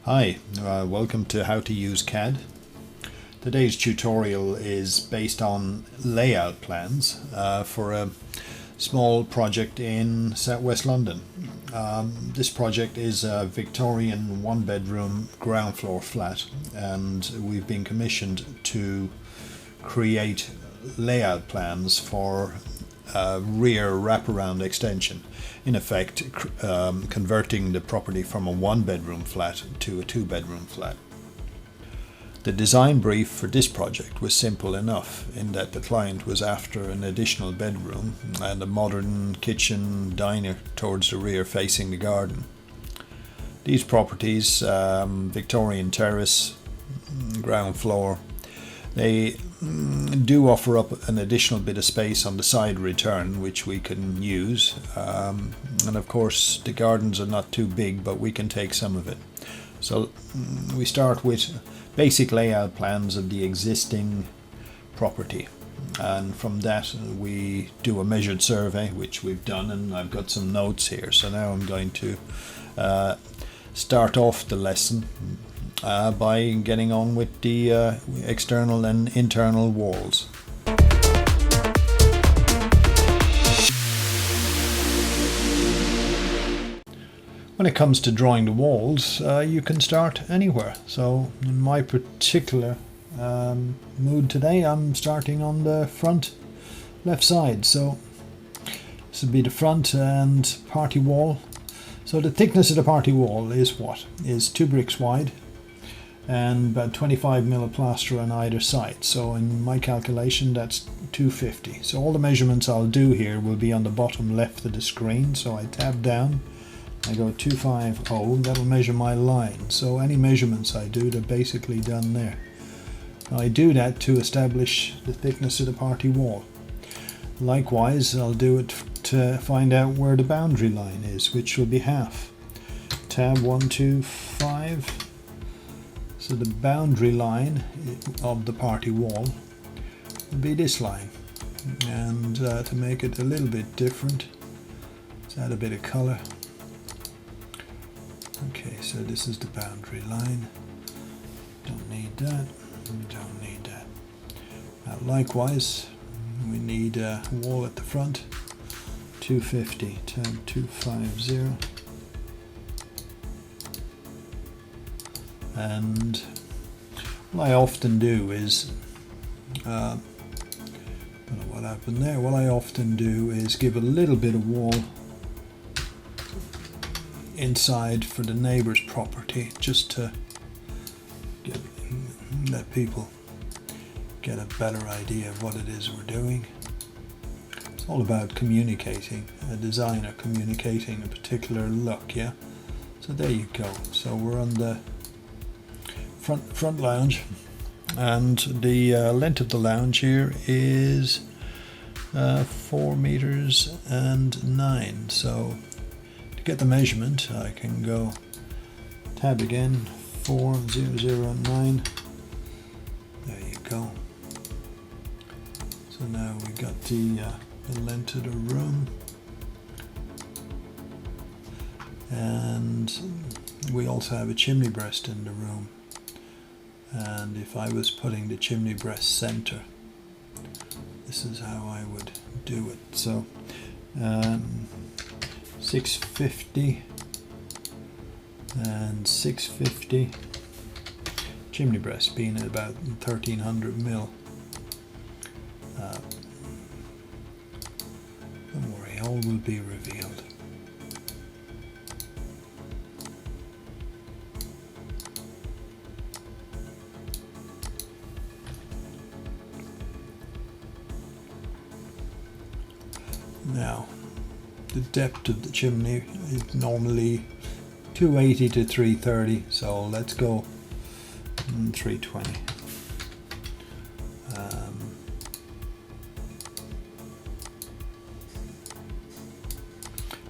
Hi, welcome to How to Use CAD. Today's tutorial is based on layout plans for a small project in southwest London. This project is a Victorian one-bedroom ground floor flat, and we've been commissioned to create layout plans for a rear wraparound extension, in effect converting the property from a one-bedroom flat to a two-bedroom flat. The design brief for this project was simple enough in that the client was after an additional bedroom and a modern kitchen diner towards the rear facing the garden. These properties, Victorian terrace, ground floor, they do offer up an additional bit of space on the side return which we can use, and of course the gardens are not too big, but we can take some of it. So we start with basic layout plans of the existing property, and from that we do a measured survey, which we've done, and I've got some notes here. So now I'm going to start off the lesson by getting on with the external and internal walls. When it comes to drawing the walls, you can start anywhere. So in my particular mood today, I'm starting on the front left side. So this would be the front and party wall. So the thickness of the party wall is what? Is 2 bricks wide and about 25 of plaster on either side. So in my calculation, that's 250. So all the measurements I'll do here will be on the bottom left of the screen. So I tab down, I go 250, that'll measure my line. So any measurements I do, they're basically done there. Now I do that to establish the thickness of the party wall. Likewise, I'll do it to find out where the boundary line is, which will be half. Tab 125. So the boundary line of the party wall will be this line. And to make it a little bit different, let's add a bit of color. Okay, so this is the boundary line. Don't need that. Don't need that. Now, likewise, we need a wall at the front. 250. Tab 250. And what I often do is, I don't know what happened there. What I often do is give a little bit of wall inside for the neighbor's property, just to let people get a better idea of what it is we're doing. It's all about communicating, a designer communicating a particular look, yeah? So there you go. So we're on the front lounge, and the length of the lounge here is 4 meters and 9. So to get the measurement, I can go tab again, 4009. There you go. So now we got the length of the room, and we also have a chimney breast in the room. And if I was putting the chimney breast center, this is how I would do it. So 650 and 650, chimney breast being at about 1300 mil. Don't worry, all will be revealed. Now, the depth of the chimney is normally 280 to 330, so let's go 320.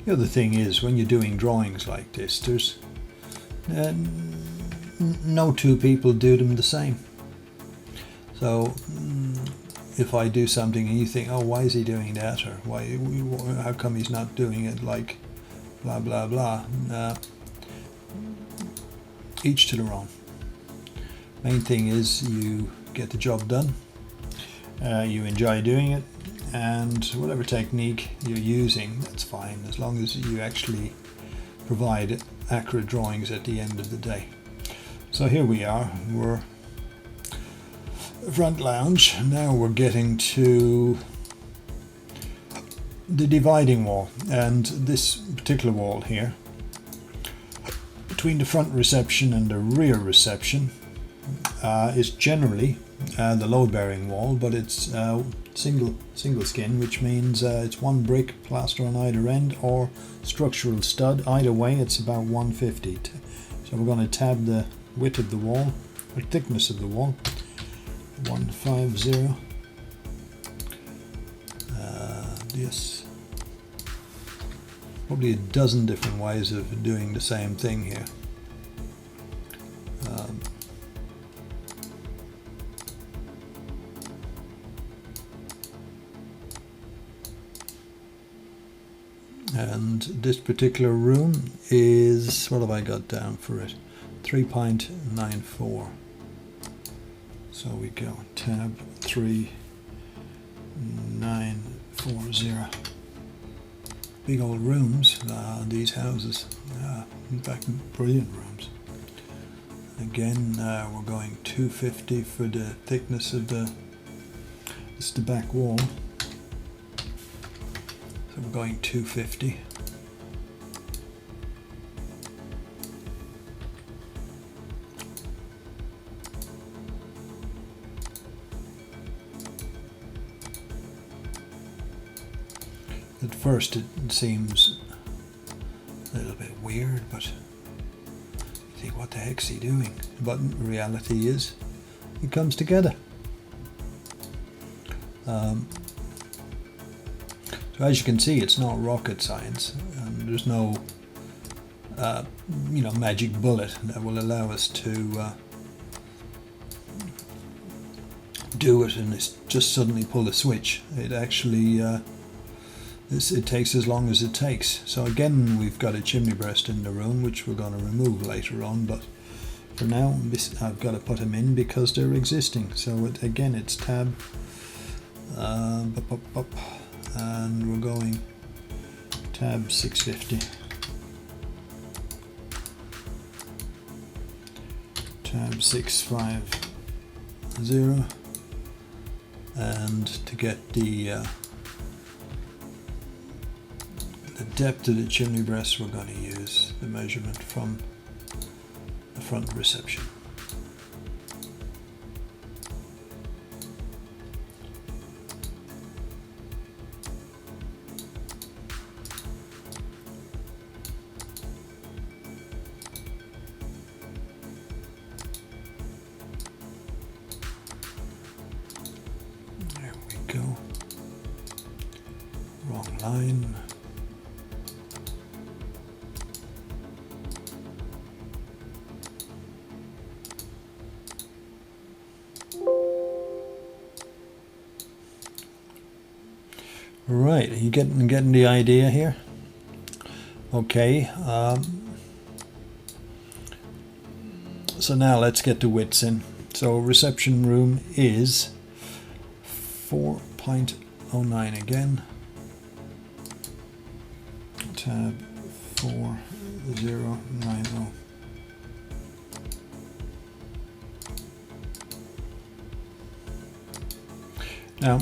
The other thing is, when you're doing drawings like this, there's no two people do them the same. So if I do something and you think, oh, why is he doing that, or how come he's not doing it like blah blah blah, each to their own. Main thing is you get the job done, you enjoy doing it, and whatever technique you're using, that's fine, as long as you actually provide accurate drawings at the end of the day. So here we are, we're front lounge. Now we're getting to the dividing wall, and this particular wall here between the front reception and the rear reception is generally the load-bearing wall, but it's single skin, which means it's one brick plaster on either end or structural stud. Either way, it's about 150. So we're going to tab the width of the wall, or thickness of the wall, 150. Yes, probably a dozen different ways of doing the same thing here. And this particular room is, what have I got down for it? 3.94. So we go tab 3940. Big old rooms, these houses. In fact, brilliant rooms. Again, we're going 250 for the thickness of this is the back wall. So we're going 250. At first it seems a little bit weird, but you think, what the heck's he doing? But the reality is, it comes together. So as you can see, it's not rocket science, and there's no magic bullet that will allow us to do it and it's just suddenly pull a switch. It actually it takes as long as it takes. So again, we've got a chimney breast in the room, which we're going to remove later on, but for now I've got to put them in because they're existing. So again, it's tab and we're going tab 650, tab 650, and to get the depth of the chimney breast, we're going to use the measurement from the front reception. There we go. Wrong line. Right, are you getting the idea here? Okay, so now let's get the widths in. So reception room is 4.09 again, tab 4090. Now,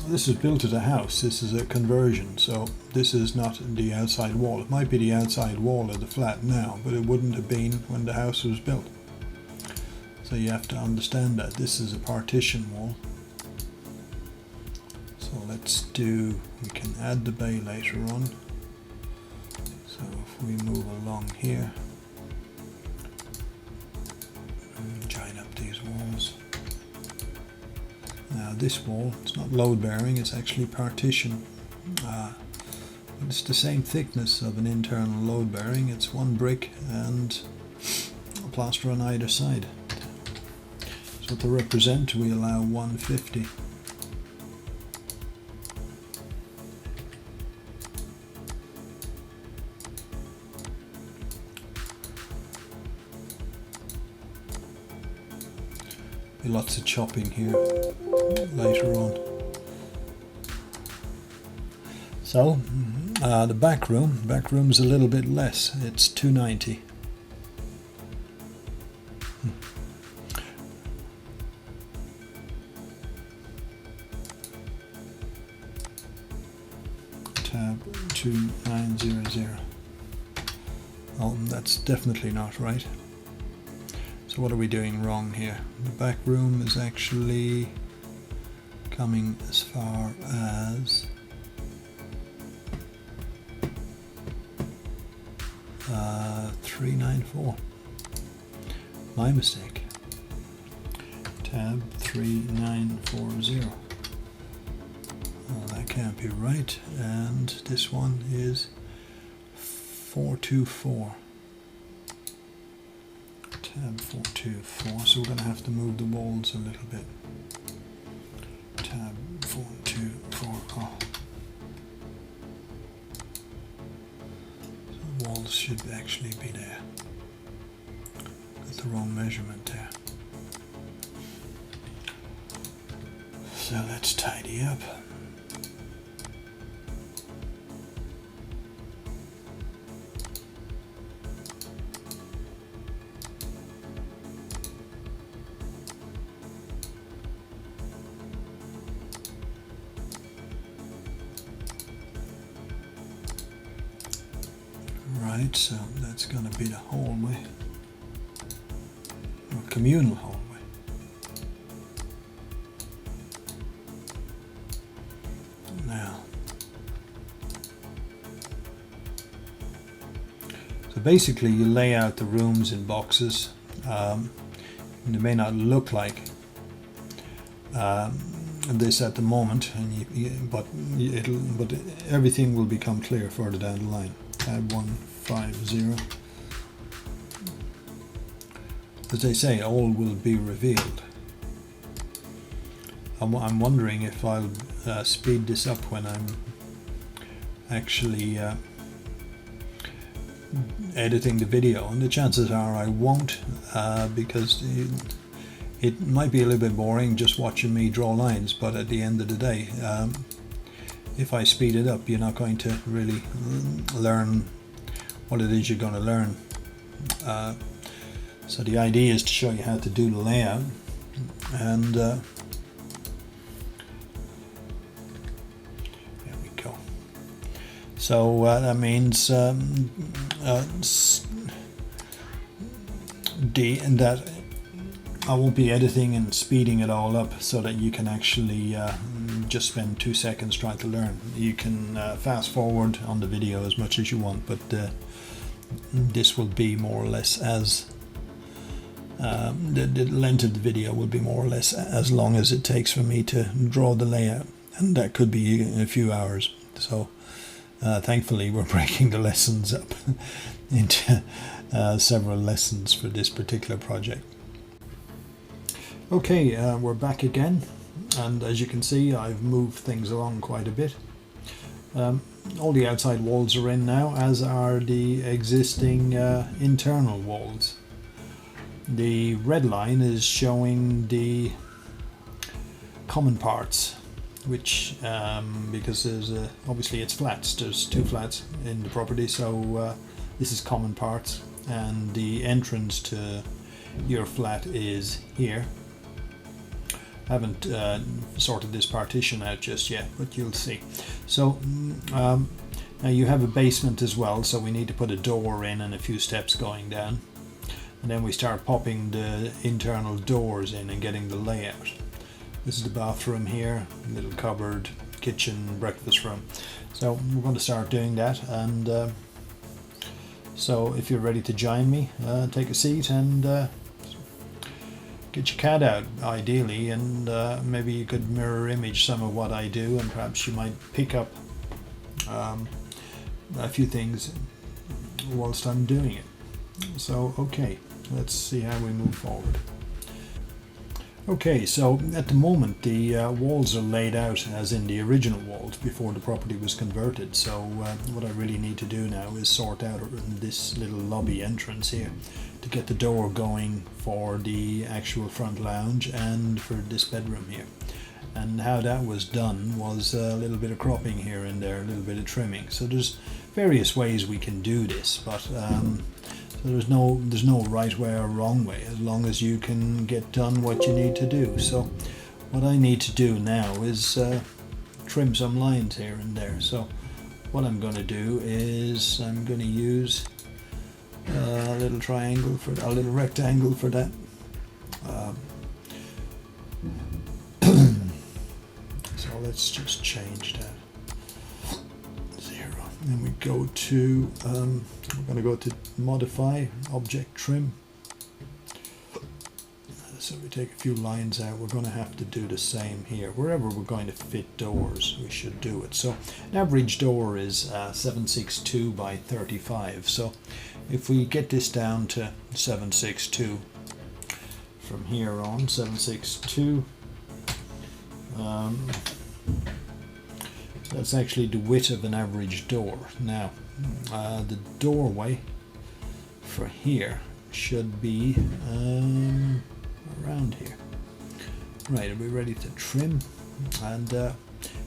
this is built as a house, this is a conversion, so this is not the outside wall. It might be the outside wall of the flat now, but it wouldn't have been when the house was built. So you have to understand that this is a partition wall. So we can add the bay later on. So if we move along here, and join up these walls. Now this wall, it's not load bearing, it's actually partition. It's the same thickness of an internal load bearing. It's one brick and a plaster on either side. So to represent, we allow 150. Be lots of chopping here later on. So the back room's a little bit less. It's 290. Tab 2900. Oh, that's definitely not right. So what are we doing wrong here? The back room is actually coming as far as 394. My mistake. Tab 3940. Oh, that can't be right. And this one is 424. Tab 424. So we're going to have to move the walls a little bit. Tab 424. Oh. Walls should actually be there. Got the wrong measurement there. So let's tidy up. Right, so that's going to be the hallway, or communal hallway. Now, so basically you lay out the rooms in boxes. They may not look like this at the moment, and but everything will become clear further down the line. Tab 150. As they say, all will be revealed. I'm wondering if I'll speed this up when I'm actually editing the video, and the chances are I won't, because it might be a little bit boring just watching me draw lines, but at the end of the day, if I speed it up, you're not going to really learn what it is you're going to learn. So the idea is to show you how to do the layout, and there we go. So that means that I won't be editing and speeding it all up so that you can actually just spend 2 seconds trying to learn. You can fast forward on the video as much as you want, but this will be more or less as the length of the video will be more or less as long as it takes for me to draw the layout, and that could be a few hours. So thankfully we're breaking the lessons up into several lessons for this particular project. Okay, we're back again, and as you can see, I've moved things along quite a bit. All the outside walls are in now, as are the existing internal walls. The red line is showing the common parts, which because there's obviously it's flats. There's 2 flats in the property, so this is common parts, and the entrance to your flat is here. I haven't sorted this partition out just yet, but you'll see. So now you have a basement as well, so we need to put a door in and a few steps going down, and then we start popping the internal doors in and getting the layout. This is the bathroom here, little cupboard, kitchen, breakfast room. So we're going to start doing that, and so if you're ready to join me, take a seat and get your CAD out, ideally, and maybe you could mirror image some of what I do, and perhaps you might pick up a few things whilst I'm doing it. So okay, let's see how we move forward. Okay, so at the moment the walls are laid out as in the original walls before the property was converted. So what I really need to do now is sort out this little lobby entrance here to get the door going for the actual front lounge and for this bedroom here. And how that was done was a little bit of cropping here and there, a little bit of trimming. So there's various ways we can do this, but so there's no right way or wrong way, as long as you can get done what you need to do. So what I need to do now is trim some lines here and there. So what I'm going to do is I'm going to use a little triangle for a little rectangle for that. So let's just change that 0. Then we go to we're going to go to modify object trim. So we take a few lines out. We're going to have to do the same here. Wherever we're going to fit doors, we should do it. So an average door is 762 by 35. So if we get this down to 762 from here on, 762, that's actually the width of an average door. Now the doorway for here should be around here. Right, are we ready to trim? And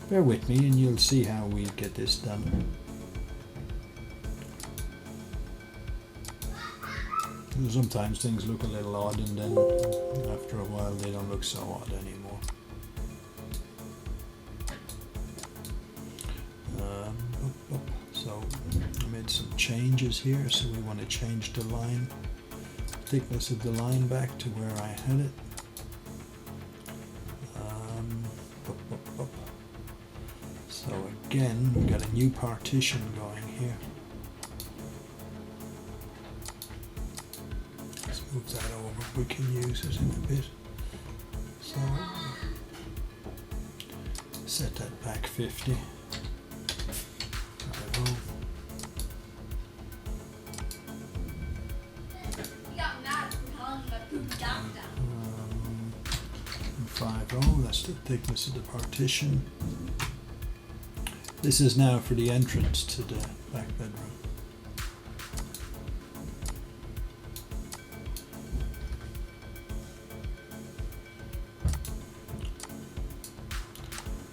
bear with me and you'll see how we get this done. Sometimes things look a little odd and then after a while they don't look so odd anymore. So I made some changes here, so we want to change the line, thickness of the line back to where I had it. So again, we've got a new partition going here. Let's move that over, we can use it in a bit. So set that back 50. That's the thickness of the partition. This is now for the entrance to the back bedroom.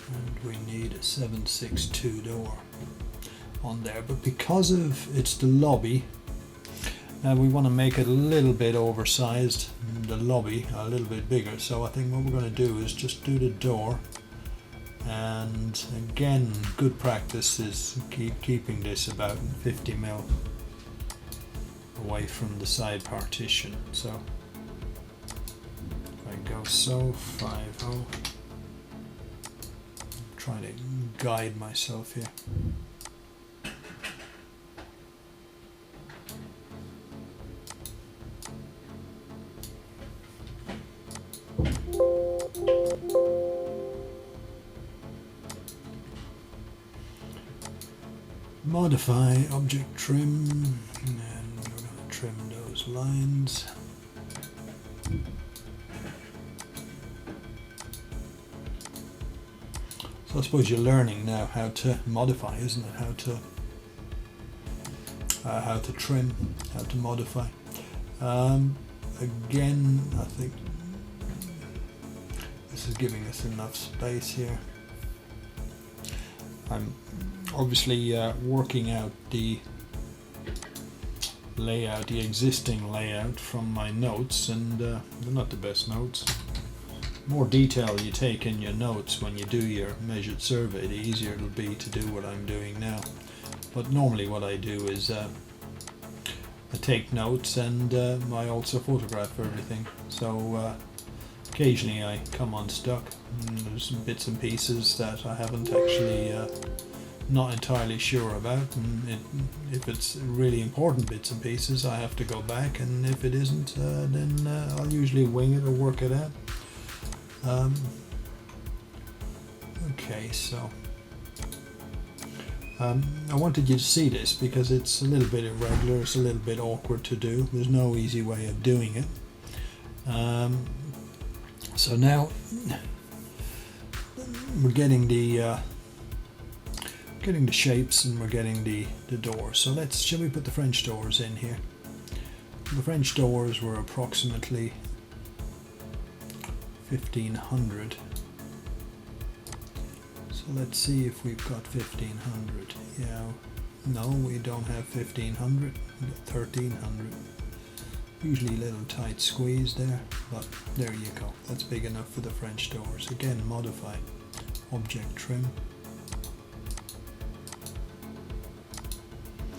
And we need a 762 door on there, but because of it's the lobby, we want to make it a little bit oversized, the lobby a little bit bigger. So I think what we're going to do is just do the door, and again, good practice is keeping this about 50 mil away from the side partition. So if I go so 50, I'm trying to guide myself here. Modify object trim, and we're going to trim those lines. So I suppose you're learning now how to modify, isn't it? How to trim, how to modify. Again, I think this is giving us enough space here. I'm obviously working out the layout, the existing layout from my notes, and they're not the best notes. The more detail you take in your notes when you do your measured survey, the easier it'll be to do what I'm doing now. But normally what I do is I take notes, and I also photograph everything. So occasionally I come unstuck. There's some bits and pieces that I haven't actually not entirely sure about, and if it's really important bits and pieces I have to go back, and if it isn't then I'll usually wing it or work it out. Okay, so I wanted you to see this because it's a little bit irregular, it's a little bit awkward to do. There's no easy way of doing it. So now we're getting the shapes, and we're getting the doors. So shall we put the French doors in here? The French doors were approximately 1500. So let's see if we've got 1500. Yeah, no, we don't have 1500. We've got 1300. Usually a little tight squeeze there, but there you go. That's big enough for the French doors. Again, modify, object trim.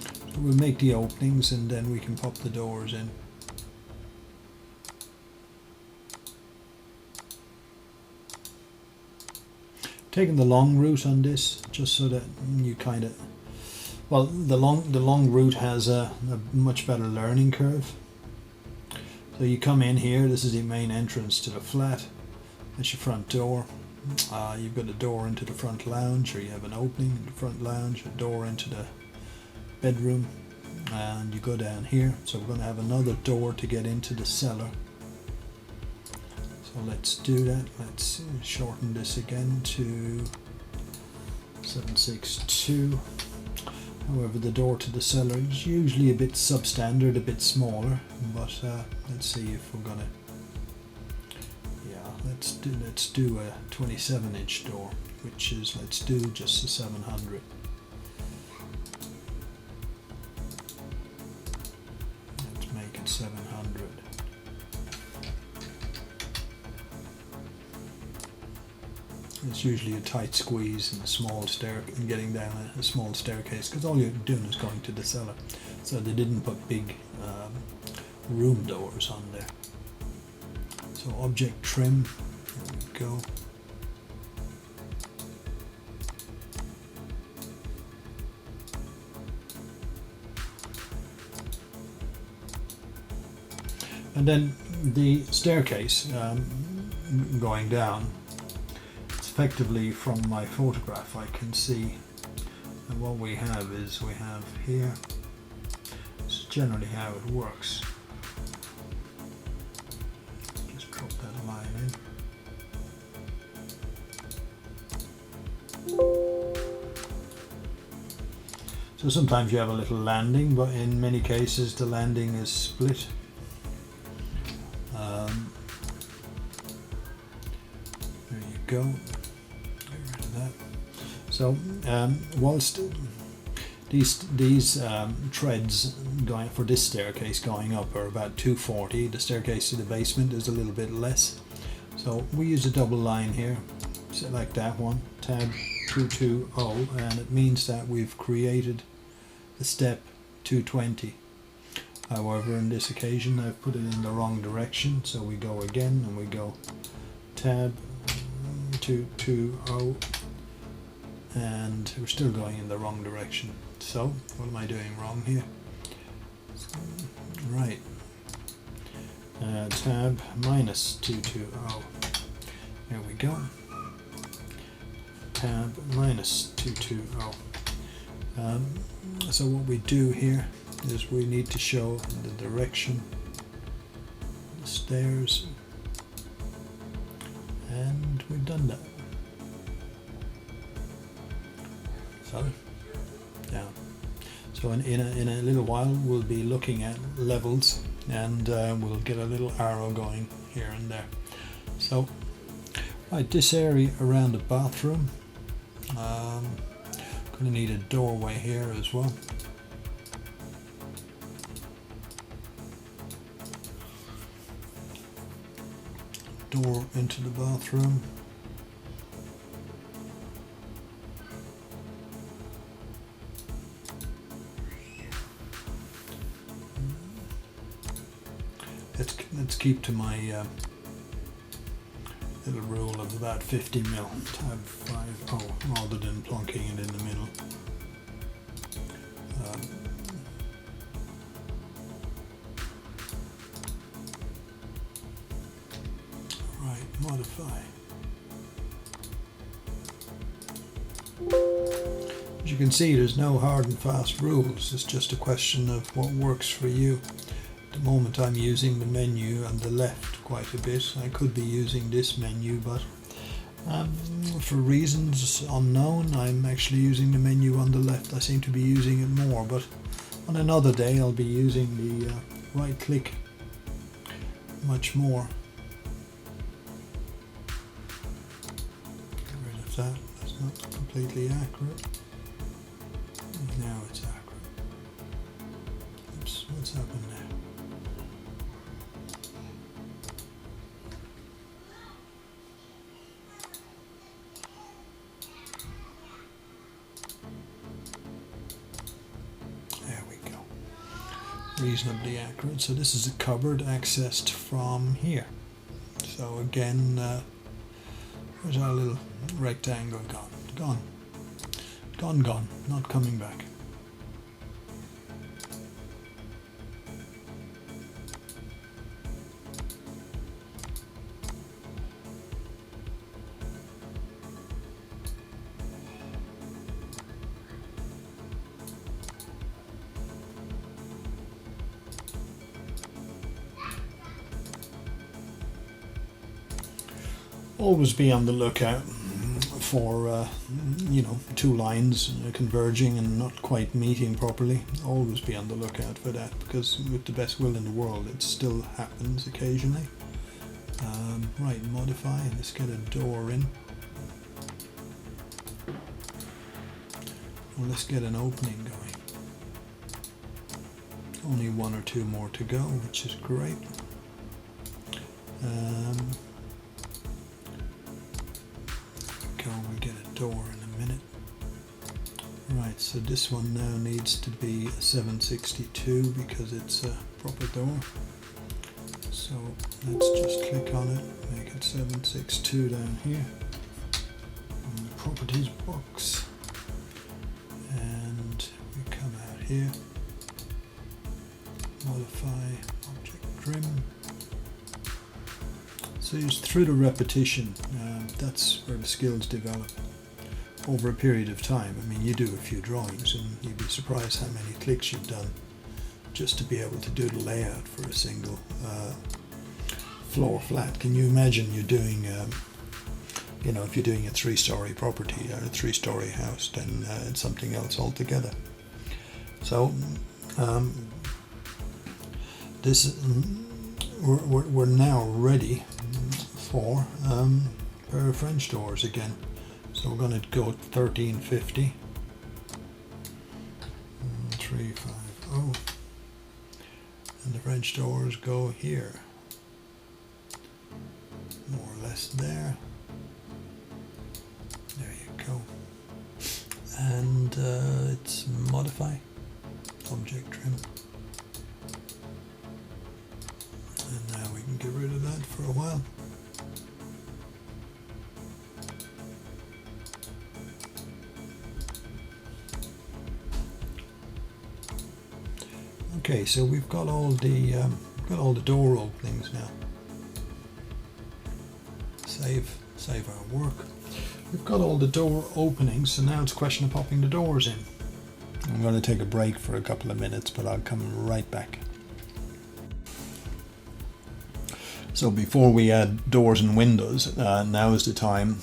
So we'll make the openings and then we can pop the doors in. Taking the long route on this, just so that you kind of, well, the long route has a much better learning curve. So you come in here, this is the main entrance to the flat, that's your front door. You've got a door into the front lounge, or you have an opening in the front lounge, a door into the bedroom, and you go down here. So we're going to have another door to get into the cellar. So let's do that. Let's shorten this again to 762. However, the door to the cellar is usually a bit substandard, a bit smaller, but let's see if we're gonna, yeah, let's do a 27-inch door, which is, let's do just a 700. Let's make it 700. It's usually a tight squeeze and a small and getting down a small staircase, because all you're doing is going to the cellar. So they didn't put big room doors on there. So object trim, there we go. And then the staircase going down. Effectively, from my photograph I can see that what we have is, we have here, this is generally how it works. Just drop that line in. So sometimes you have a little landing, but in many cases the landing is split. There you go. So whilst these treads going for this staircase going up are about 240, the staircase to the basement is a little bit less. So we use a double line here, select that one, tab 220, and it means that we've created the step 220. However, in this occasion I've put it in the wrong direction, so we go again and we go tab 220. And we're still going in the wrong direction. So, what am I doing wrong here? Right. Tab minus 220. There we go. Tab minus 220. So what we do here is we need to show the direction, the stairs, and we've done that. So, down. So in a little while we'll be looking at levels, and we'll get a little arrow going here and there. So, right, this area around the bathroom, going to need a doorway here as well. Door into the bathroom. Let's keep to my little rule of about 50 mil. Tab 50 rather than plonking it in the middle. Right, modify. As you can see, there's no hard and fast rules. It's just a question of what works for you. the moment I'm using the menu on the left quite a bit. I could be using this menu, but for reasons unknown, I'm actually using the menu on the left. I seem to be using it more, but on another day I'll be using the right click much more. Get rid of that, that's not completely accurate. Now it's accurate. Oops, what's happened now? Reasonably accurate. So this is a cupboard accessed from here. So again, where's our little rectangle gone? Gone, not coming back. Always be on the lookout for two lines converging and not quite meeting properly. Always be on the lookout for that, because with the best will in the world it still happens occasionally. Right, modify, let's get a door in. Well, let's get an opening going. Only one or two more to go, which is great. We'll get a door in a minute. Right, so this one now needs to be a 762 because it's a proper door. So let's just click on it, make it 762 down here in the properties box, and we come out here, modify object trim. So it's through the repetition, that's where the skills develop over a period of time. I mean, you do a few drawings and you'd be surprised how many clicks you've done just to be able to do the layout for a single floor flat. Can you imagine you're doing, if you're doing a 3-story property or a 3-story house, then it's something else altogether. So we're now ready for a pair of French doors again. So we're going to go 1350, 350, and the French doors go here, more or less there. There you go. And it's modify, object trim. And now we can get rid of that for a while. Okay, so we've got all the door openings now. Save our work. We've got all the door openings, so now it's a question of popping the doors in. I'm going to take a break for a couple of minutes, but I'll come right back. So before we add doors and windows, now is the time.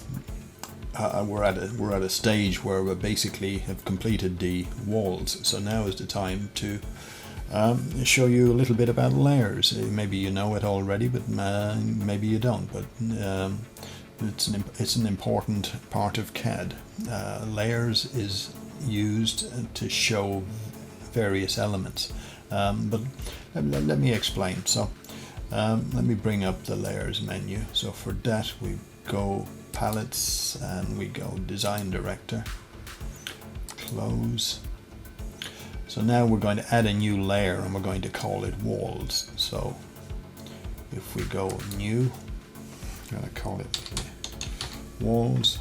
We're at a stage where we basically have completed the walls. So now is the time to show you a little bit about layers. Maybe you know it already, but maybe you don't. But it's an important part of CAD. Layers is used to show various elements. But let me explain. So let me bring up the layers menu. So for that we go palettes and we go design director, close. So now we're going to add a new layer and we're going to call it walls. So if we go new, I'm going to call it walls,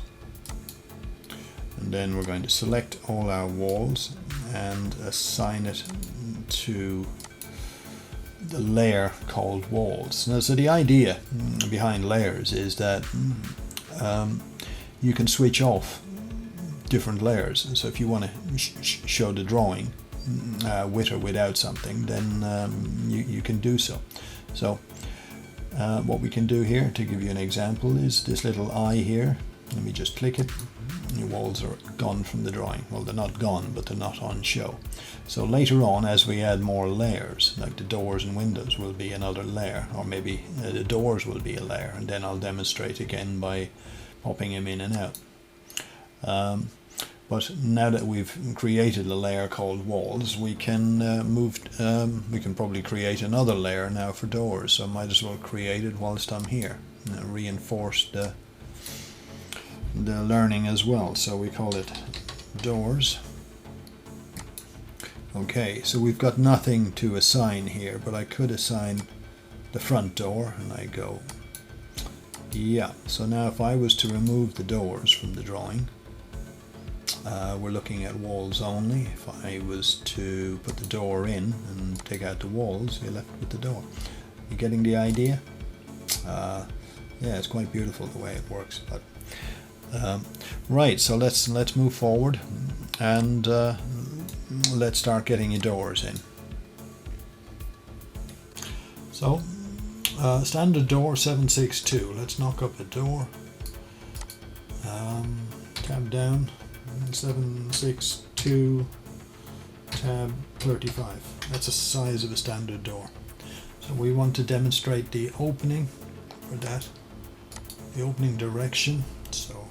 and then we're going to select all our walls and assign it to the layer called walls. Now, so the idea behind layers is that you can switch off different layers. So if you want to show the drawing with or without something, then you can do so. So what we can do here, to give you an example, is this little eye here. Let me just click it. The walls are gone from the drawing. Well, they're not gone, but they're not on show. So later on, as we add more layers, like the doors and windows will be another layer, or maybe the doors will be a layer, and then I'll demonstrate again by popping them in and out. But now that we've created a layer called walls, we can we can probably create another layer now for doors. So I might as well create it whilst I'm here, and reinforce the learning as well. So we call it doors. Okay, so we've got nothing to assign here, but I could assign the front door, and I go, yeah. So now if I was to remove the doors from the drawing, we're looking at walls only. If I was to put the door in and take out the walls, you're left with the door. You getting the idea? Yeah, it's quite beautiful the way it works. But right, so let's move forward, and let's start getting your doors in. So standard door 762. Let's knock up a door. Tab down. 762 tab 35. That's the size of a standard door. So we want to demonstrate the opening for that, the opening direction. So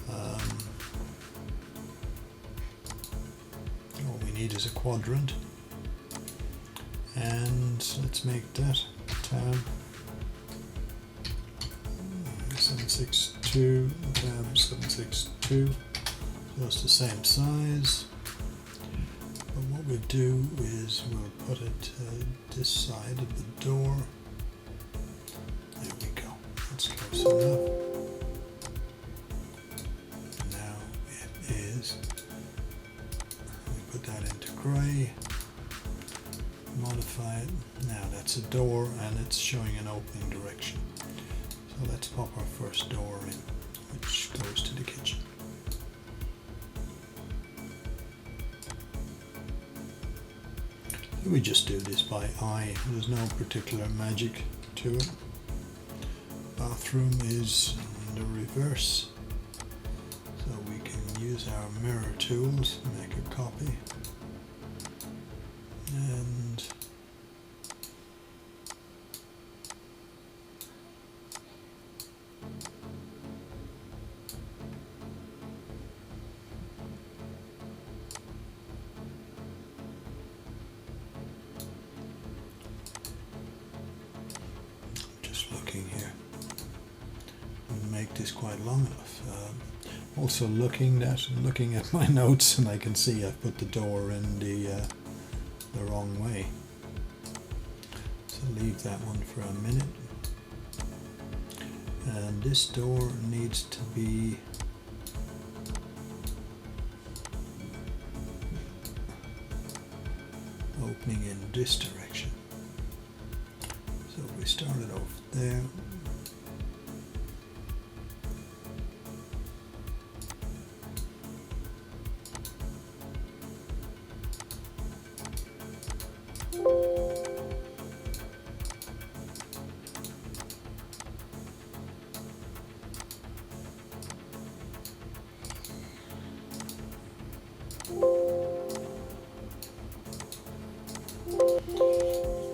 all we need is a quadrant, and let's make that tab 762 tab 762. So it's the same size. But what we do is we'll put it this side of the door. There we go. That's close enough. Now it is. We put that into grey. Modify it. Now that's a door, and it's showing an opening direction. So let's pop our first door in, which goes to the kitchen. We just do this by eye. There's no particular magic to it. Bathroom is in the reverse, so we can use our mirror tools, make a copy, and here and make this quite long enough. Also looking at my notes, and I can see I've put the door in the wrong way. So leave that one for a minute. And this door needs to be opening in this direction. So we started off there.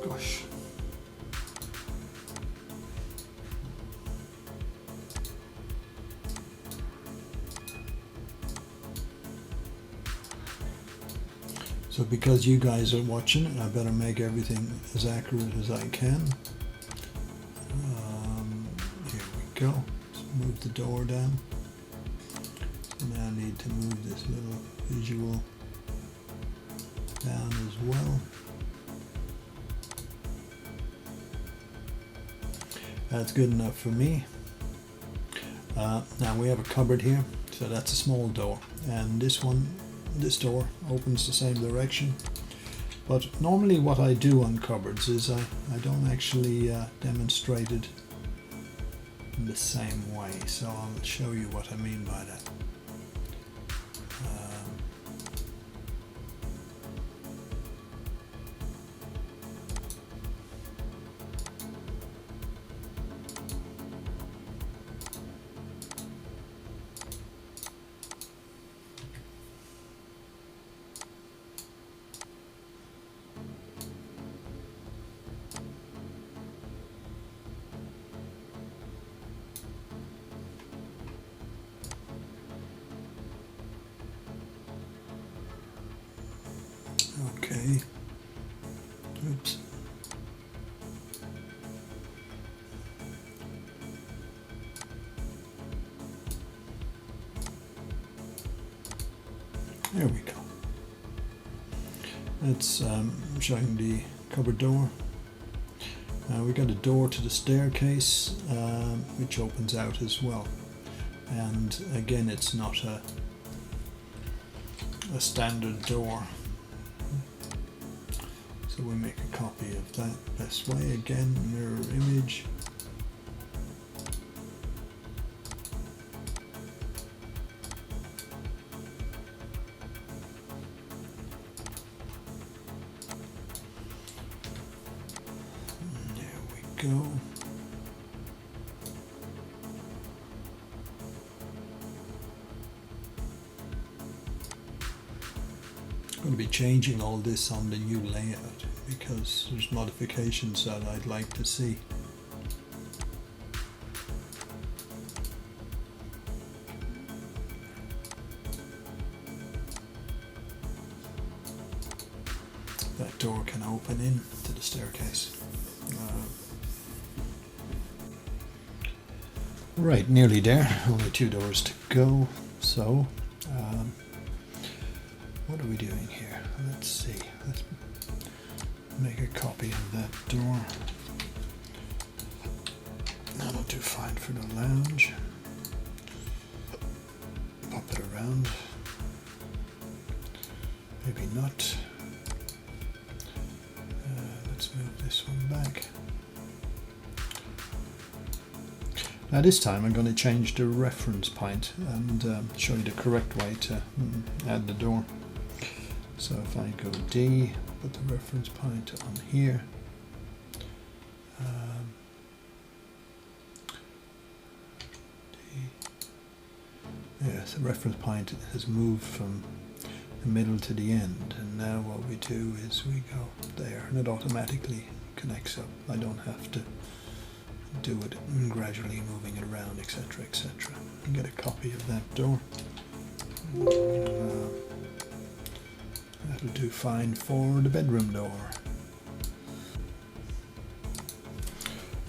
Gosh. So because you guys are watching it, I better make everything as accurate as I can. Here we go. Let's move the door down. So now I need to move this little visual down as well. That's good enough for me. Now we have a cupboard here, so that's a small door, and this door opens the same direction. But normally what I do on cupboards is I don't actually demonstrate it in the same way, so I'll show you what I mean by that. There we go. That's showing the cupboard door. We got a door to the staircase, which opens out as well. And again, it's not a standard door. So we make a copy of that best way. Again, mirror image. There we go. I'm going to be changing all this on the new layout because there's modifications that I'd like to see. That door can open in to the staircase. Right, nearly there. Only 2 doors to go. So, what are we doing here? Let's see. Let's make a copy of that door. That'll do fine for the lounge. Pop it around. Maybe not. Let's move this one back. Now this time I'm going to change the reference point and show you the correct way to add the door. So if I go D, put the reference point on here. Yes, the reference point has moved from the middle to the end, and now what we do is we go there and it automatically connects up. I don't have to do it gradually moving it around, etc, etc. And get a copy of that door. That'll do fine for the bedroom door.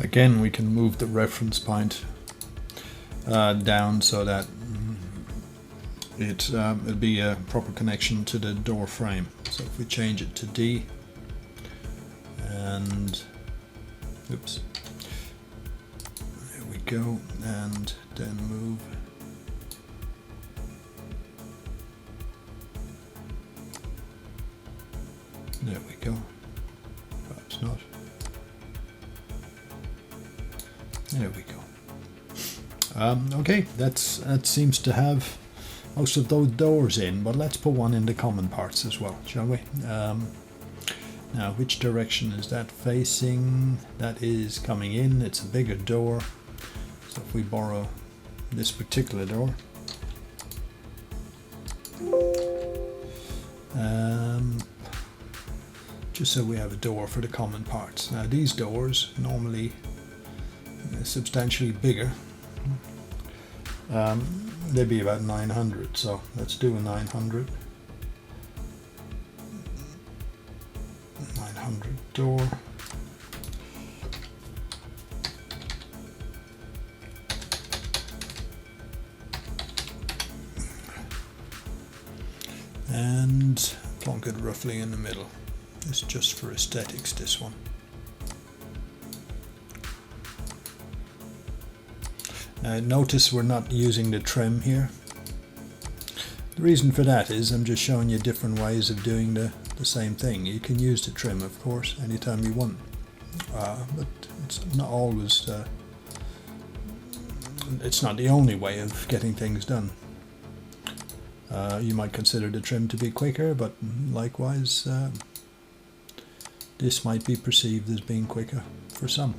Again, we can move the reference point down so that it'll be a proper connection to the door frame. So if we change it to D and oops, there we go, and then move there we go. Perhaps not. There we go. Okay, that seems to have most of those doors in, but let's put one in the common parts as well, shall we? Now, which direction is that facing? That is coming in. It's a bigger door. So if we borrow this particular door, just so we have a door for the common parts. Now these doors normally substantially bigger. They'd be about 900, so let's do a 900 door. And plonk it roughly in the middle. It's just for aesthetics, this one. Now notice we're not using the trim here. The reason for that is I'm just showing you different ways of doing the same thing. You can use the trim, of course, anytime you want, but it's not always, it's not the only way of getting things done. You might consider the trim to be quicker, but likewise this might be perceived as being quicker for some.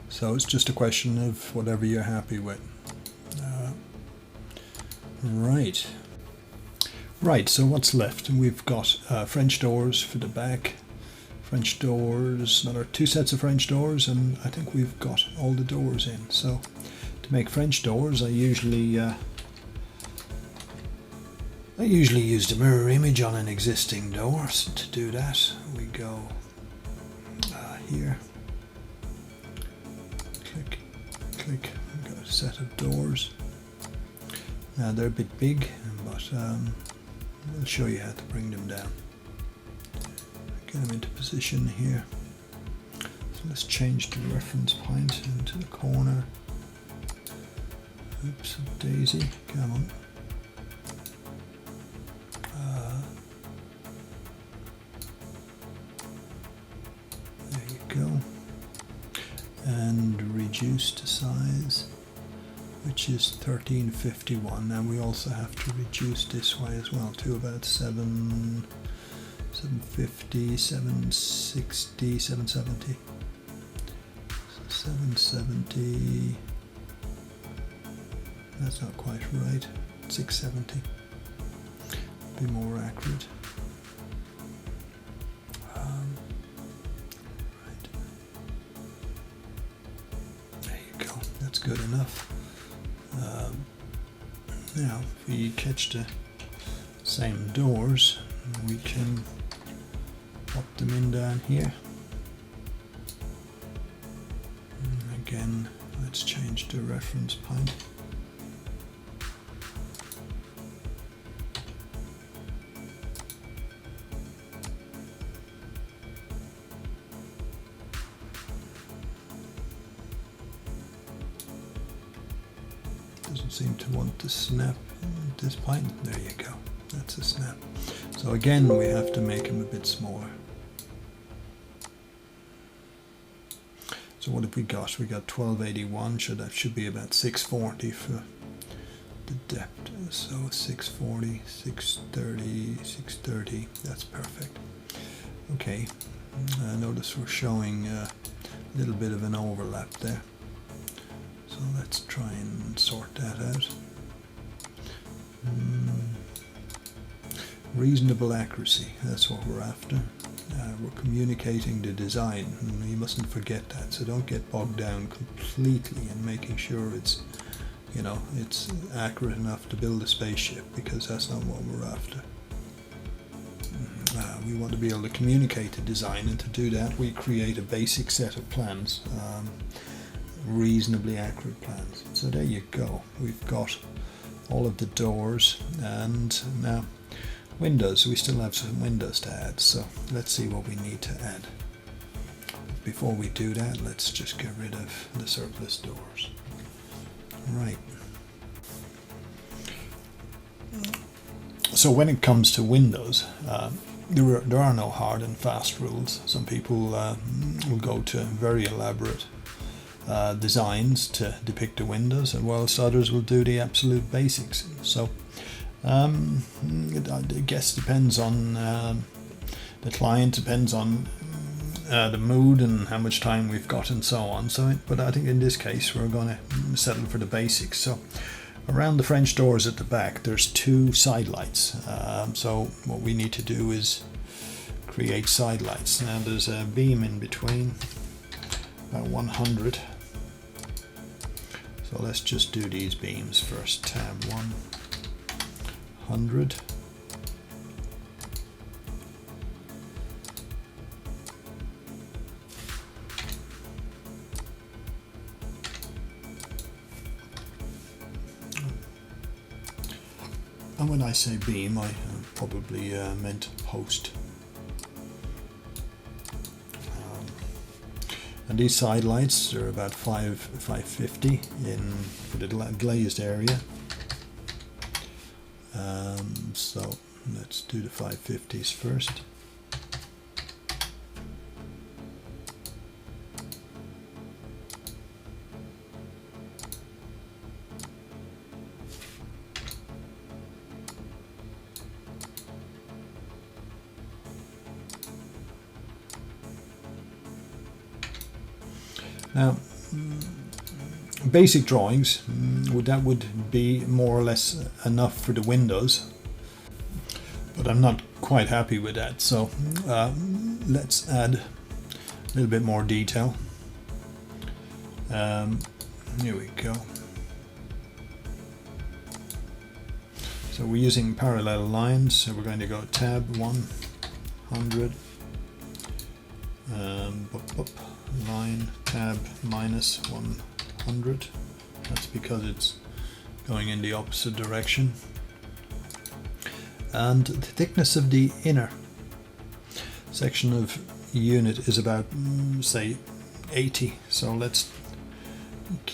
So it's just a question of whatever you're happy with. Right, so what's left? We've got French doors for the back, French doors, another 2 sets of French doors, and I think we've got all the doors in. So to make French doors, I usually use the mirror image on an existing door. So to do that, we go here, click, we've got a set of doors. Now they're a bit big, but I'll show you how to bring them down. Get them into position here. So let's change the reference point into the corner. Oops, daisy, come on. There you go. And reduce the size, which is 1351. Now we also have to reduce this way as well to about 750, 760, 770. So 770. That's not quite right. 670. Be more accurate. Right. There you go. That's good enough. Now, if we catch the same doors, we can pop them in down here. And again, let's change the reference point. Doesn't seem to want to snap at this point. There you go. That's a snap. So again, we have to make them a bit smaller. So what have we got? We got 1281, so that should be about 640 for the depth. So 640, 630, 630, that's perfect. Okay, notice we're showing a little bit of an overlap there. So let's try and sort that out. Reasonable accuracy, that's what we're after. We're communicating the design, and you mustn't forget that. So don't get bogged down completely in making sure it's, you know, it's accurate enough to build a spaceship, because that's not what we're after. We want to be able to communicate the design, and to do that we create a basic set of plans. Reasonably accurate plans. So there you go. We've got all of the doors, and now windows. We still have some windows to add, so let's see what we need to add. Before we do that, let's just get rid of the surplus doors. Right. So when it comes to windows, there are no hard and fast rules. Some people will go to very elaborate designs to depict the windows, and whilst others will do the absolute basics. So I guess depends on the client, depends on the mood and how much time we've got and so on. But I think in this case we're going to settle for the basics. So around the French doors at the back there's two side lights. So what we need to do is create side lights. Now there's a beam in between, about 100. So let's just do these beams first. Tab 100. And when I say beam, I probably meant post. And these side lights are about 550 for the glazed area. So let's do the 550s first. Now, basic drawings, that would be more or less enough for the windows, but I'm not quite happy with that. So let's add a little bit more detail. Here we go. So we're using parallel lines, so we're going to go tab 100, line tab -100. That's because it's going in the opposite direction. And the thickness of the inner section of unit is about say 80, so let's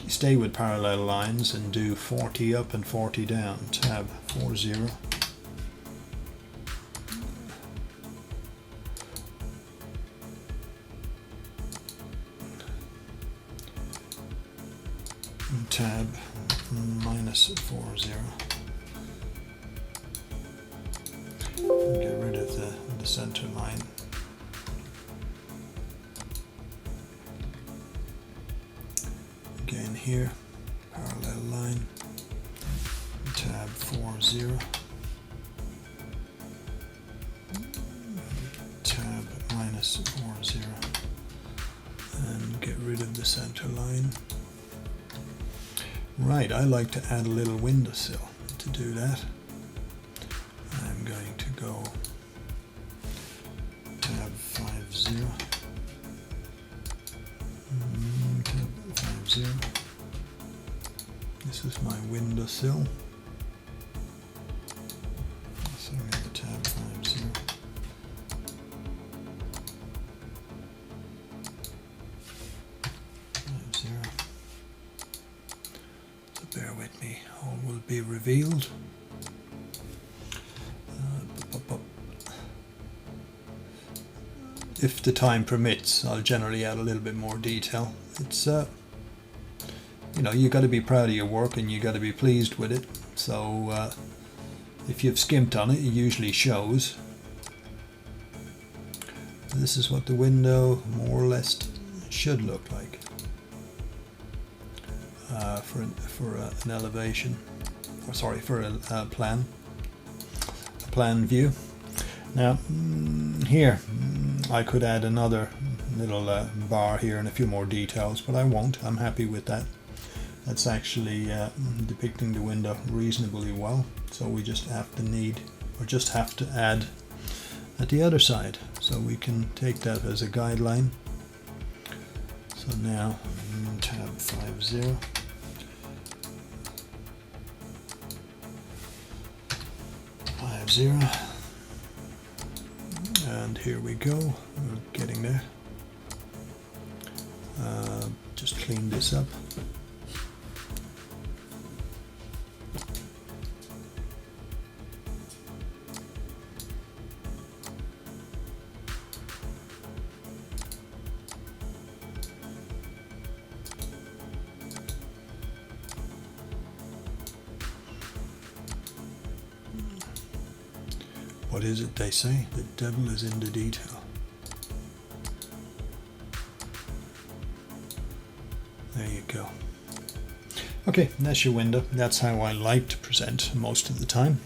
stay with parallel lines and do 40 up and 40 down. Tab 40. And tab -40. And get rid of the center line. Again here, parallel line, tab 40, tab -40, and get rid of the center line. Right, I like to add a little windowsill. To do that, I'm going to go tab 50. Tab 50. This is my windowsill. So I'm going to tab 50. So bear with me, all will be revealed. If the time permits, I'll generally add a little bit more detail. It's you know, you got to be proud of your work and you got to be pleased with it. So if you've skimped on it, it usually shows. This is what the window more or less should look like for an elevation, or sorry, for a plan view. Now here I could add another little bar here and a few more details, but I won't. I'm happy with that. That's actually depicting the window reasonably well. So we just have to add at the other side. So we can take that as a guideline. So now tab 50. And here we go, we're getting there. Just clean this up. What is it they say? The devil is in the detail. There you go. Okay, that's your window. That's how I like to present most of the time.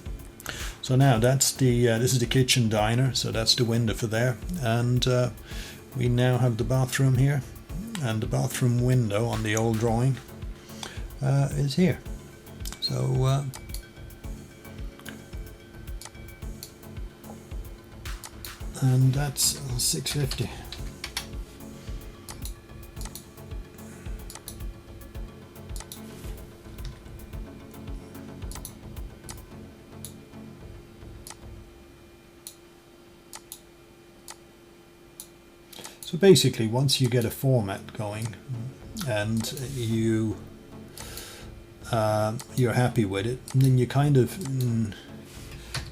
So now that's the this is the kitchen diner, so that's the window for there. And we now have the bathroom here, and the bathroom window on the old drawing is here. So and that's 650. So basically, once you get a format going and you're happy with it, and then you kind of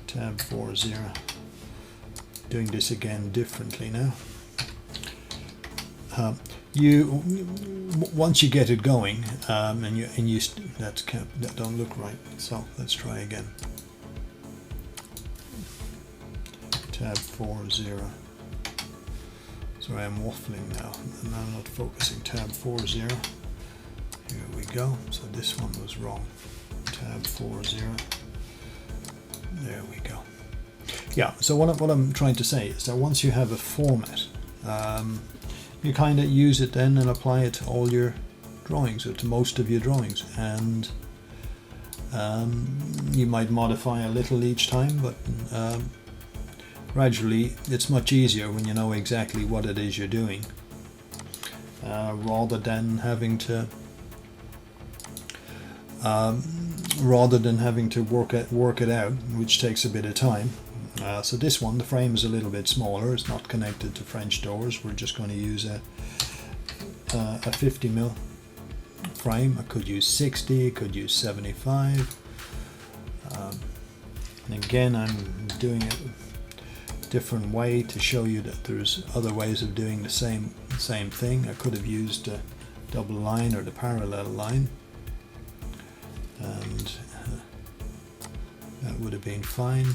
tab 40. Doing this again differently now. Once you get it going, and you that don't look right. So let's try again. Tab 40. Sorry, I'm waffling now, and I'm not focusing. Tab 40. Here we go. So this one was wrong. Tab 40. There we go. Yeah, so what I'm trying to say is that once you have a format, you kind of use it then and apply it to all your drawings, or to most of your drawings, and you might modify a little each time, but gradually it's much easier when you know exactly what it is you're doing, rather than having to rather than having to work it out, which takes a bit of time. So this one, the frame is a little bit smaller. It's not connected to French doors. We're just going to use a 50mm frame. I could use 60, could use 75. And again, I'm doing it a different way to show you that there's other ways of doing the same thing. I could have used a double line or the parallel line, and that would have been fine.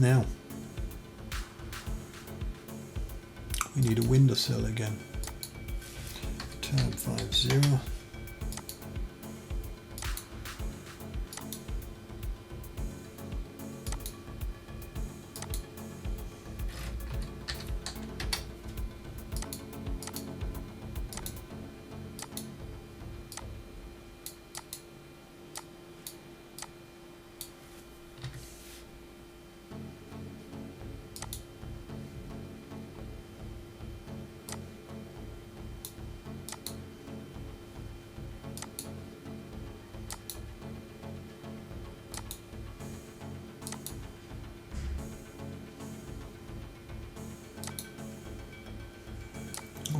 Now we need a windowsill again. Tab 50.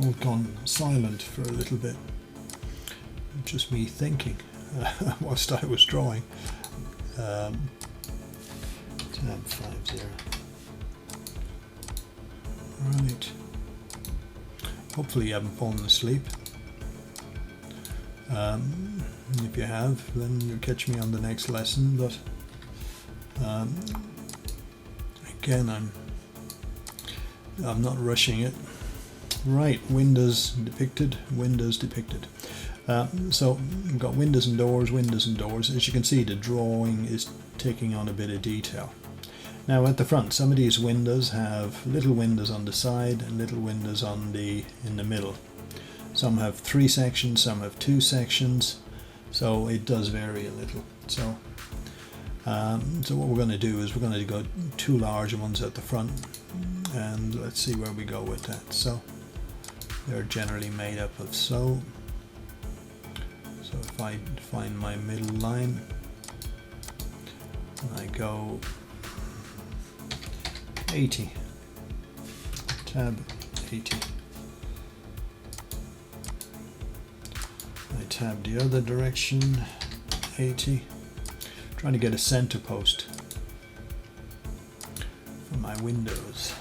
All gone silent for a little bit. Just me thinking whilst I was drawing. Tab 50. Right. Hopefully you haven't fallen asleep. If you have, then you'll catch me on the next lesson. But again, I'm not rushing it. Right, windows depicted, windows depicted. So we've got windows and doors, windows and doors. As you can see, the drawing is taking on a bit of detail. Now at the front, some of these windows have little windows on the side and little windows in the middle. Some have 3 sections, some have 2 sections, so it does vary a little. So what we're going to do is we're going to go 2 larger ones at the front, and let's see where we go with that. So they're generally made up of so if I find my middle line and I go 80, tab 80, I tab the other direction 80, trying to get a center post for my windows.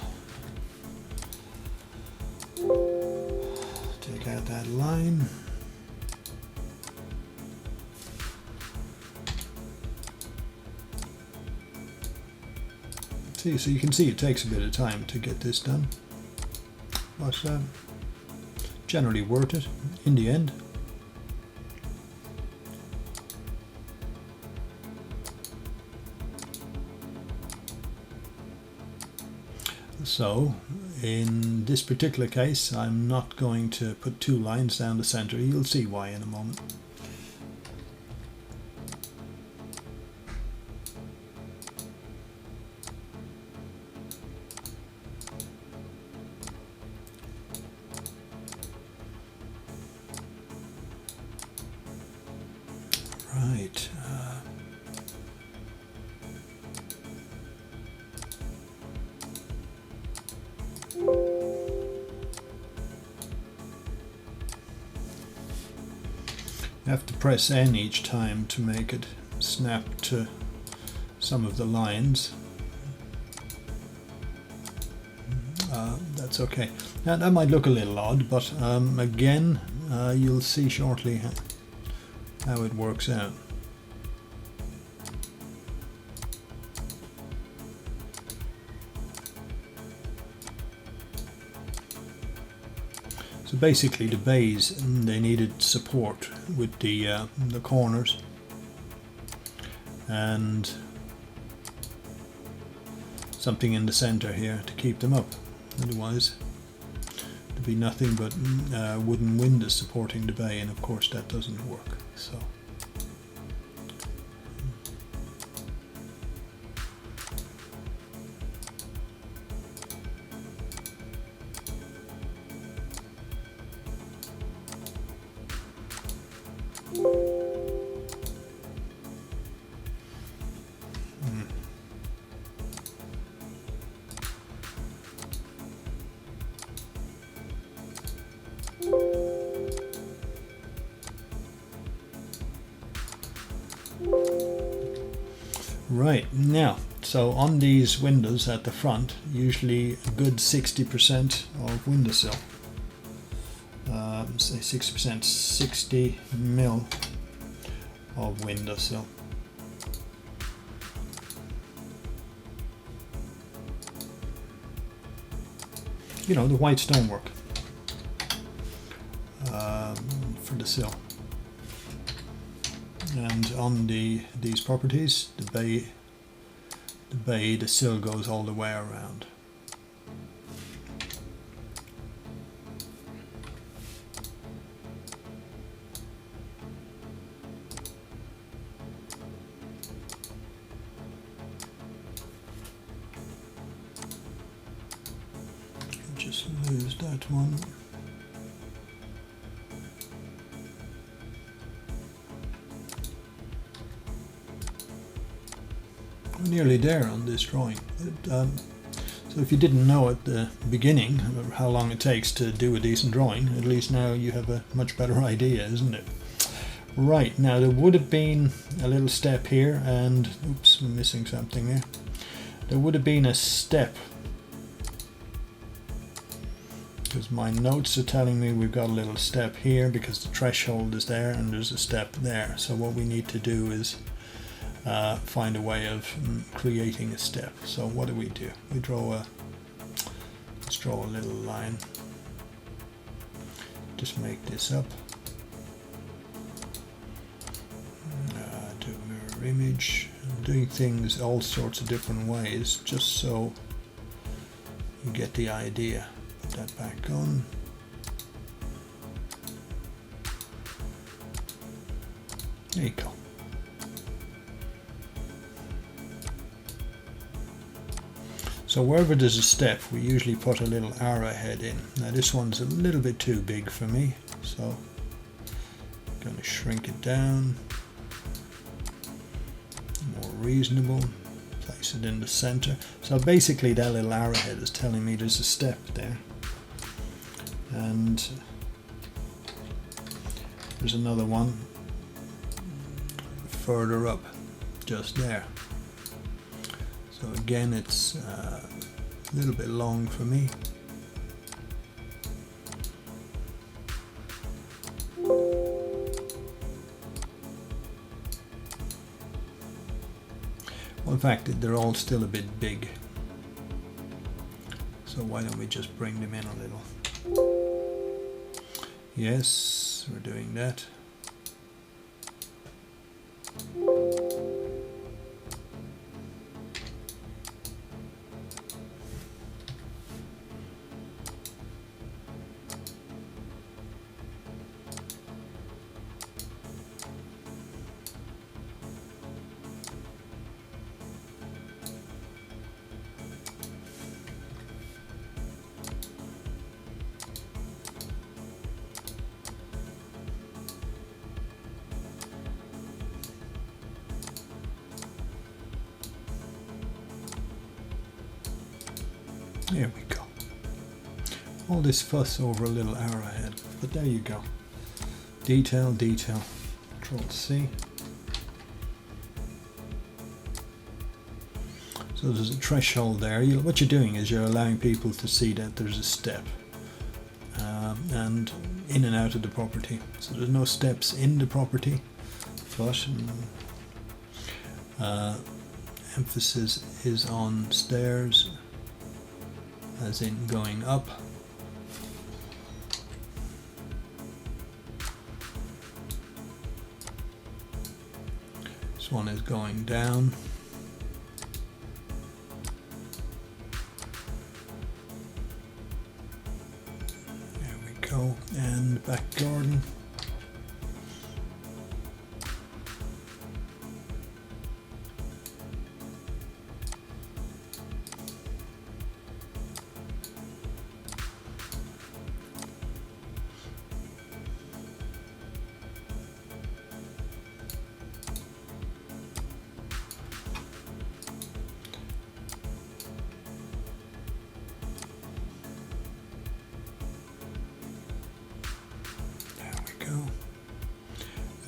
Take out that line. So you can see it takes a bit of time to get this done, but generally worth it in the end. So in this particular case, I'm not going to put 2 lines down the center. You'll see why in a moment. Right. You have to press N each time to make it snap to some of the lines. That's okay. Now that might look a little odd, but again, you'll see shortly how it works out. So basically the bays, they needed support with the corners, and something in the center here to keep them up. Otherwise there'd be nothing but wooden windows supporting the bay, and of course that doesn't work. So Right, now, so on these windows at the front, usually a good 60% of windowsill. Say 60%, 60 mil of windowsill. You know, the white stonework for the sill. And on these properties, the sill goes all the way around. Just lose that one. We're nearly there on this drawing. So if you didn't know at the beginning how long it takes to do a decent drawing, at least now you have a much better idea, isn't it? Right, now there would have been a little step here, and oops, I'm missing something there. There would have been a step, because my notes are telling me we've got a little step here because the threshold is there and there's a step there. So what we need to do is find a way of creating a step. So what do? We draw let's draw a little line. Just make this up. Do mirror image. I'm doing things all sorts of different ways just so you get the idea. Put that back on. There you go. So wherever there's a step, we usually put a little arrowhead in. Now this one's a little bit too big for me, so I'm going to shrink it down. More reasonable. Place it in the center. So basically that little arrowhead is telling me there's a step there. And there's another one further up, just there. So again, it's a little bit long for me. Well, in fact, they're all still a bit big. So why don't we just bring them in a little? Yes, we're doing that. There we go. All this fuss over a little arrowhead, but there you go. Detail, detail. Control C. So there's a threshold there. What you're doing is you're allowing people to see that there's a step and in and out of the property. So there's no steps in the property, but emphasis is on stairs, as in going up. This one is going down. There we go, and back garden.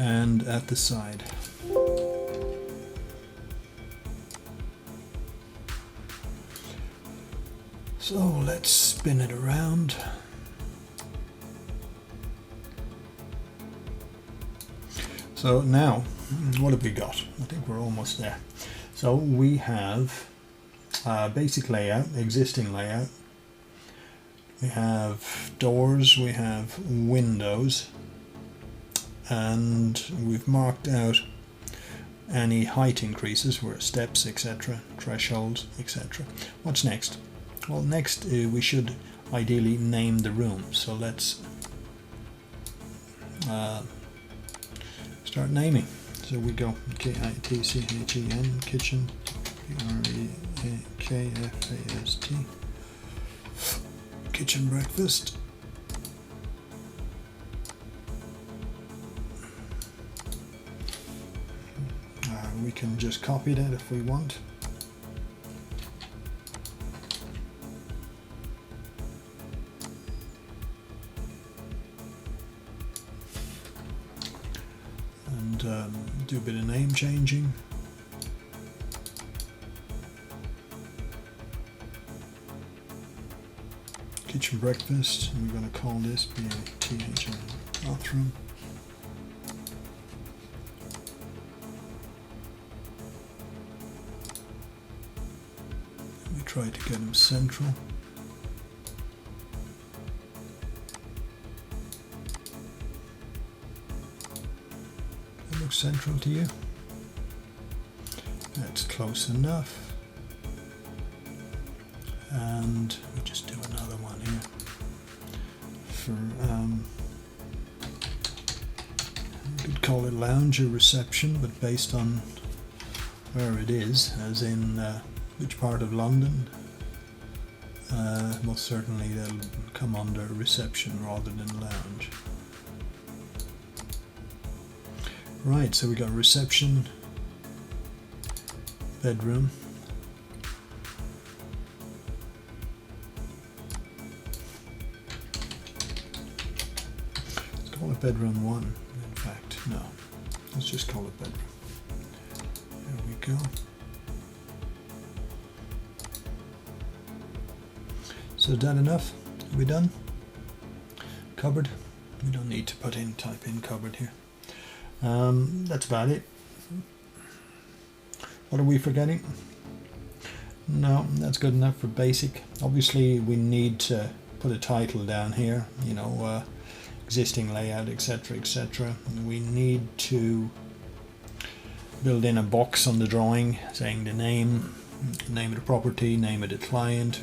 And at the side. So let's spin it around. So now, what have we got? I think we're almost there. So we have basic layout, existing layout. We have doors, we have windows, and we've marked out any height increases, where steps, etc., thresholds, etc. What's next? Well, next we should ideally name the room. So let's start naming. So we go KITCHEN, kitchen, PREKFAST, kitchen breakfast. We can just copy that if we want. And do a bit of name changing. Kitchen breakfast, and we're going to call this BATHN bathroom. We try to get them central. That looks central to you? That's close enough. And we just do another one here for we could call it lounge or reception, but based on where it is, as in which part of London, most certainly they'll come under reception rather than lounge. Right, so we got reception, bedroom. Call it bedroom 1, in fact. No, let's just call it bedroom. There we go. So is that enough? Are we done? Cupboard? We don't need to type in cupboard here. That's about it. What are we forgetting? No, that's good enough for basic. Obviously we need to put a title down here, you know, existing layout, etc., etc. We need to build in a box on the drawing saying the name of the property, name of the client,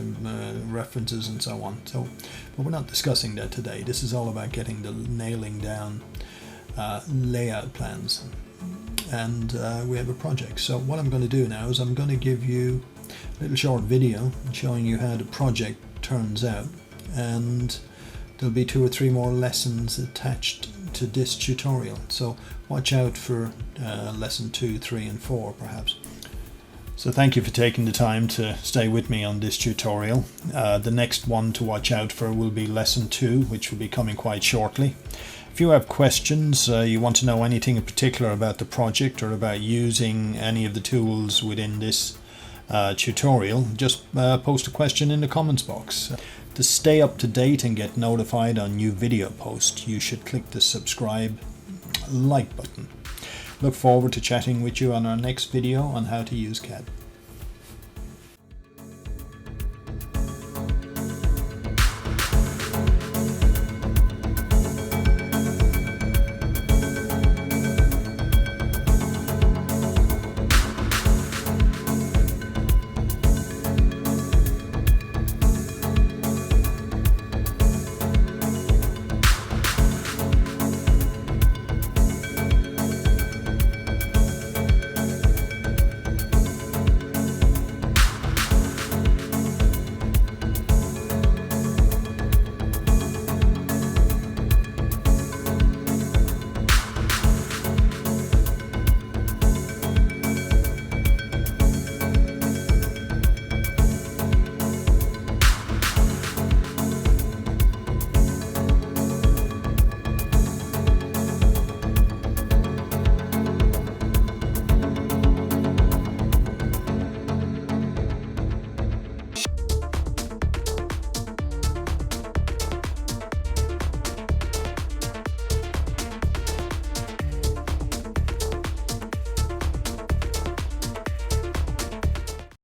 references, and so on. So, but we're not discussing that today. This is all about nailing down layout plans, and we have a project. So what I'm going to do now is I'm going to give you a little short video showing you how the project turns out, and there'll be 2 or 3 more lessons attached to this tutorial, so watch out for lesson 2, 3 and 4 perhaps. So thank you for taking the time to stay with me on this tutorial. The next one to watch out for will be lesson 2, which will be coming quite shortly. If you have questions, you want to know anything in particular about the project or about using any of the tools within this tutorial, just post a question in the comments box. To stay up to date and get notified on new video posts, you should click the subscribe like button. Look forward to chatting with you on our next video on how to use CAD.